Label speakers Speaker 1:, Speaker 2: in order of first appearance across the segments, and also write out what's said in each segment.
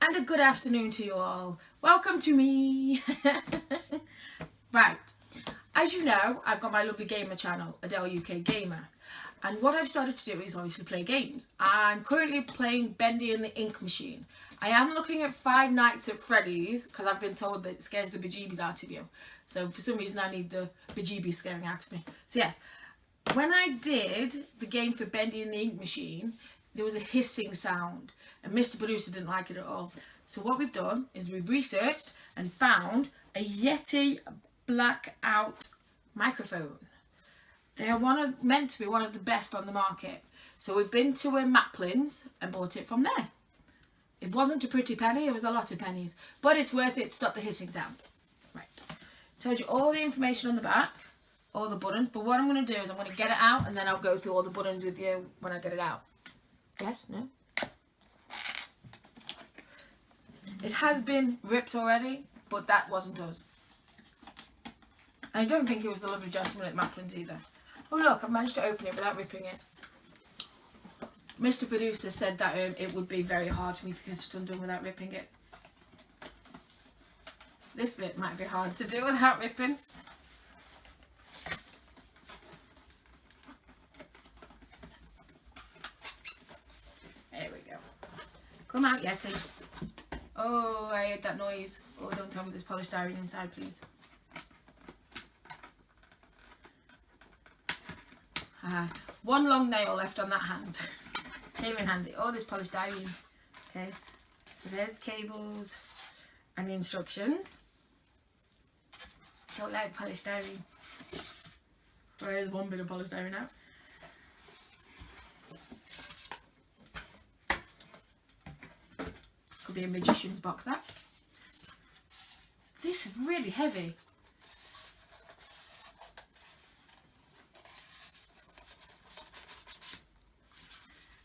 Speaker 1: And a good afternoon to you all. Welcome to me. Right, as you know, I've got my lovely gamer channel, Adele UK Gamer, and what I've started to do is obviously play games. I'm currently playing Bendy and the Ink Machine. I am looking at Five Nights at Freddy's because I've been told that it scares the bejeebies out of you. So for some reason I need the bejeebies scaring out of me. So yes, when I did the game for Bendy and the Ink Machine, there was a hissing sound and Mr. Producer didn't like it at all. So what we've done is we've researched and found a Yeti blackout microphone. They are meant to be one of the best on the market. So we've been to a Maplin's and bought it from there. It wasn't a pretty penny, it was a lot of pennies, but it's worth it to stop the hissing sound. Right, told you all the information on the back, all the buttons, but what I'm going to do is I'm going to get it out and then I'll go through all the buttons with you when I get it out. Yes? No? It has been ripped already, but that wasn't us. I don't think it was the lovely gentleman at Maplin's either. Oh look, I've managed to open it without ripping it. Mr. Producer said that it would be very hard for me to get it undone without ripping it. This bit might be hard to do without ripping. There we go. Come out, Yeti. Oh, I heard that noise. Oh, don't tell me there's polystyrene inside, please. One long nail left on that hand. Came in handy. Oh, there's polystyrene. Okay, so there's the cables and the instructions. Don't like polystyrene. Where's one bit of polystyrene out? Could be a magician's box, that. This is really heavy.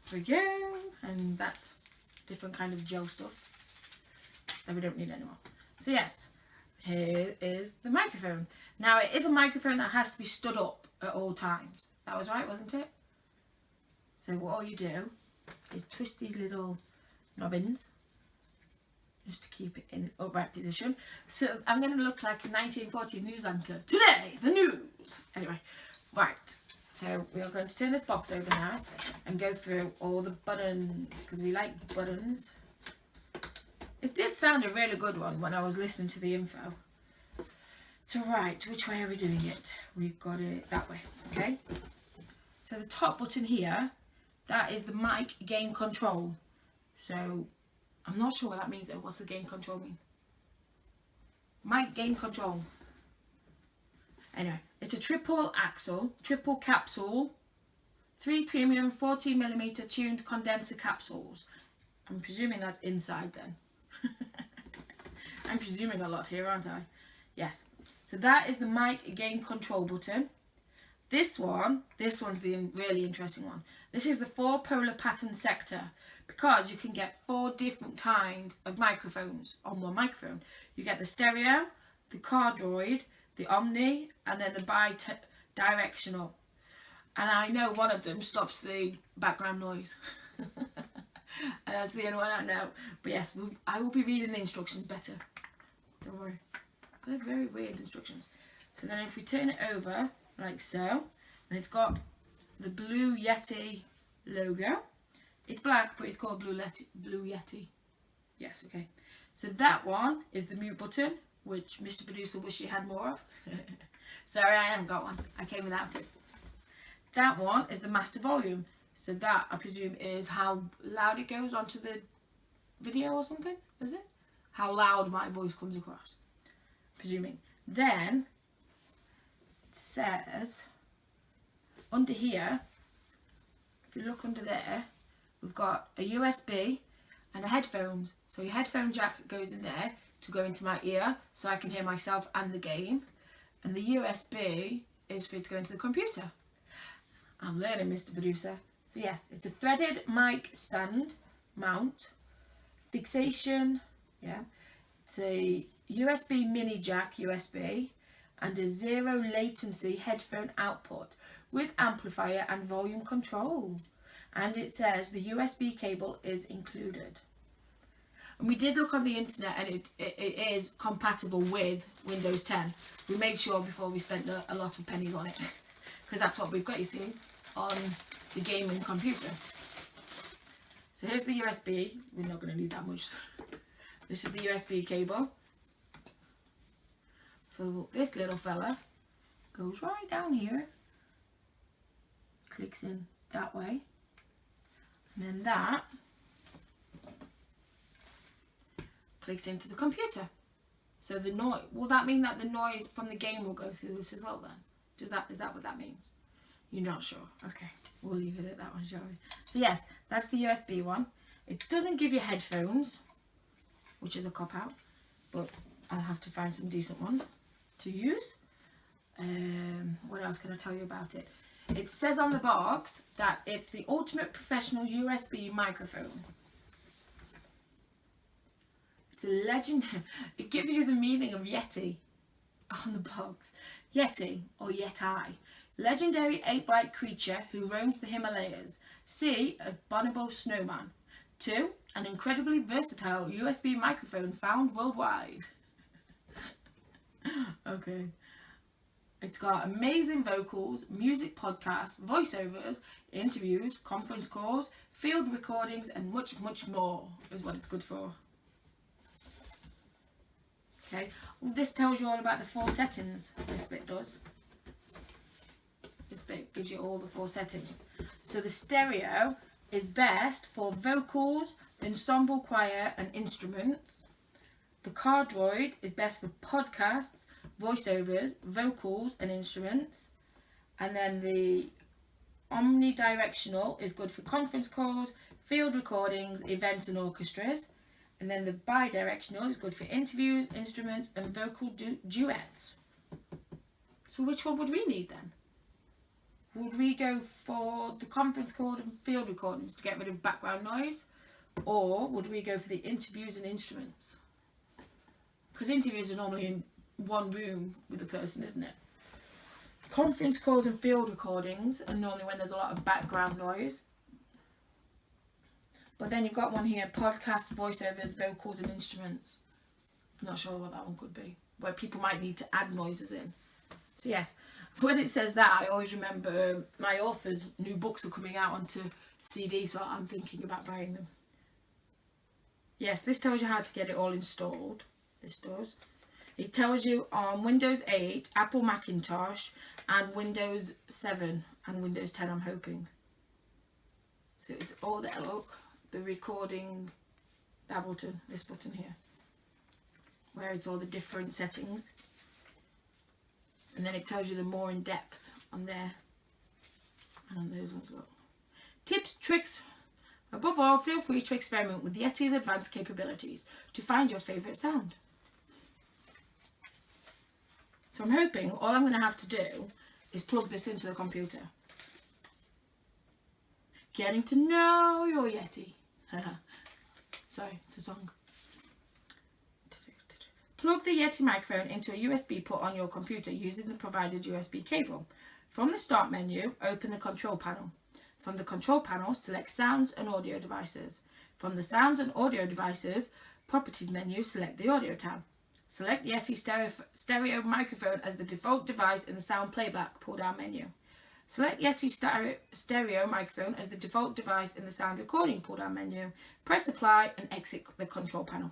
Speaker 1: There we go, and that's different kind of gel stuff that we don't need anymore. So yes, here is the microphone. Now it is a microphone that has to be stood up at all times. That was right, wasn't it? So what all you do is twist these little knobbins just to keep it in an upright position. So I'm going to look like a 1940s news anchor. Today, the news! Anyway, right. So we are going to turn this box over now and go through all the buttons because we like buttons. It did sound a really good one when I was listening to the info. So right, which way are we doing it? We've got it that way, okay? So the top button here, that is the mic gain control. So I'm not sure what that means. What's the gain control mean? Mic gain control. Anyway, it's a triple capsule, 3 premium 14mm tuned condenser capsules. I'm presuming that's inside then. I'm presuming a lot here, aren't I? Yes. So that is the mic gain control button. This one's the really interesting one. This is the 4-polar pattern sector because you can get 4 different kinds of microphones on one microphone. You get the stereo, the cardioid, the omni, and then the bi-directional. And I know one of them stops the background noise. And that's the only one I know. But yes, I will be reading the instructions better. Don't worry. They're very weird instructions. So then if we turn it over, like so, and it's got the Blue Yeti logo. It's black, but it's called Blue Yeti. Yes, okay. So that one is the mute button, which Mr. Producer wish he had more of. Sorry, I haven't got one. I came without it. That one is the master volume. So that, I presume, is how loud it goes onto the video or something, is it? How loud my voice comes across. Presuming. Then, it says, under here, if you look under there, we've got a USB and a headphones. So your headphone jack goes in there to go into my ear so I can hear myself and the game. And the USB is for it to go into the computer. I'm learning, Mr. Producer. So yes, it's a threaded mic stand mount, fixation, yeah. It's a USB mini jack USB and a 0 latency headphone output with amplifier and volume control. And it says the USB cable is included. And we did look on the internet, and it is compatible with Windows 10. We made sure before we spent a lot of pennies on it, because that's what we've got, you see, on the gaming computer. So here's the USB. We're not going to need that much. This is the USB cable. So this little fella goes right down here, clicks in that way, and then that clicks into the computer. So the noise, will that mean that the noise from the game will go through this as well then? Is that what that means? You're not sure? Okay, we'll leave it at that one, shall we? So yes, that's the USB one. It doesn't give you headphones, which is a cop-out, but I'll have to find some decent ones to use. What else can I tell you about it? It says on the box that it's the ultimate professional USB microphone. It's a legend. It gives you the meaning of Yeti on the box. Yeti, or Yeti, legendary ape-like creature who roams the Himalayas. C, a bonobo snowman. 2, an incredibly versatile USB microphone found worldwide. Okay. It's got amazing vocals, music podcasts, voiceovers, interviews, conference calls, field recordings, and much, much more is what it's good for. Okay, well, this tells you all about the 4 settings. This bit does. This bit gives you all the 4 settings. So the stereo is best for vocals, ensemble choir, and instruments. The car droid is best for podcasts, voiceovers, vocals, and instruments. And then the omnidirectional is good for conference calls, field recordings, events, and orchestras. And then the bidirectional is good for interviews, instruments, and vocal duets. So which one would we need then? Would we go for the conference call and field recordings to get rid of background noise? Or would we go for the interviews and instruments? Because interviews are normally in one room with a person, isn't it? Conference calls and field recordings are normally when there's a lot of background noise. But then you've got one here, podcasts, voiceovers, vocals, and instruments. I'm not sure what that one could be, where people might need to add noises in. So yes, when it says that, I always remember my author's new books are coming out onto CD, so I'm thinking about buying them. Yes, this tells you how to get it all installed. This does. It tells you on Windows 8, Apple Macintosh, and Windows 7 and Windows 10, I'm hoping. So it's all there, look. The recording, that button, this button here, where it's all the different settings. And then it tells you the more in depth on there and on those ones as well. Tips, tricks. Above all, feel free to experiment with Yeti's advanced capabilities to find your favourite sound. So I'm hoping all I'm going to have to do is plug this into the computer. Getting to know your Yeti. Sorry, it's a song. Plug the Yeti microphone into a USB port on your computer using the provided USB cable. From the Start menu, open the Control panel. From the Control panel, select Sounds and Audio Devices. From the Sounds and Audio Devices Properties menu, select the Audio tab. Select Yeti stereo microphone as the default device in the Sound Playback pull-down menu. Select Yeti stereo microphone as the default device in the Sound Recording pull-down menu. Press Apply and exit the control panel.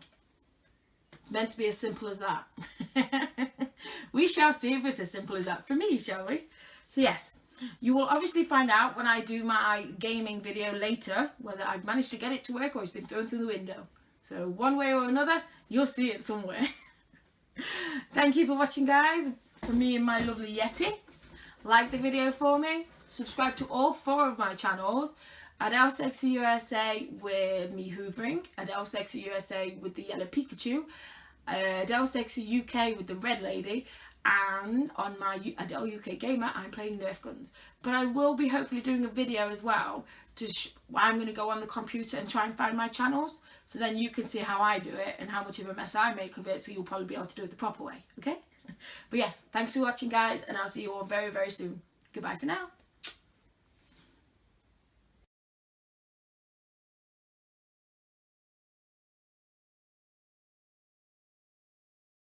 Speaker 1: It's meant to be as simple as that. We shall see if it's as simple as that for me, shall we? So yes, you will obviously find out when I do my gaming video later whether I've managed to get it to work or it's been thrown through the window. So one way or another, you'll see it somewhere. Thank you for watching, guys, from me and my lovely Yeti. Like the video for me, subscribe to all 4 of my channels, Adelesexyuk USA with me hoovering, Adelesexyuk USA with the yellow Pikachu, Adelesexyuk UK with the red lady, and on my Adele UK Gamer I'm playing Nerf guns. But I will be hopefully doing a video as well to I'm going to go on the computer and try and find my channels, so then you can see how I do it and how much of a mess I make of it, so you'll probably be able to do it the proper way, okay? But yes, thanks for watching, guys, and I'll see you all very, very soon. Goodbye for now.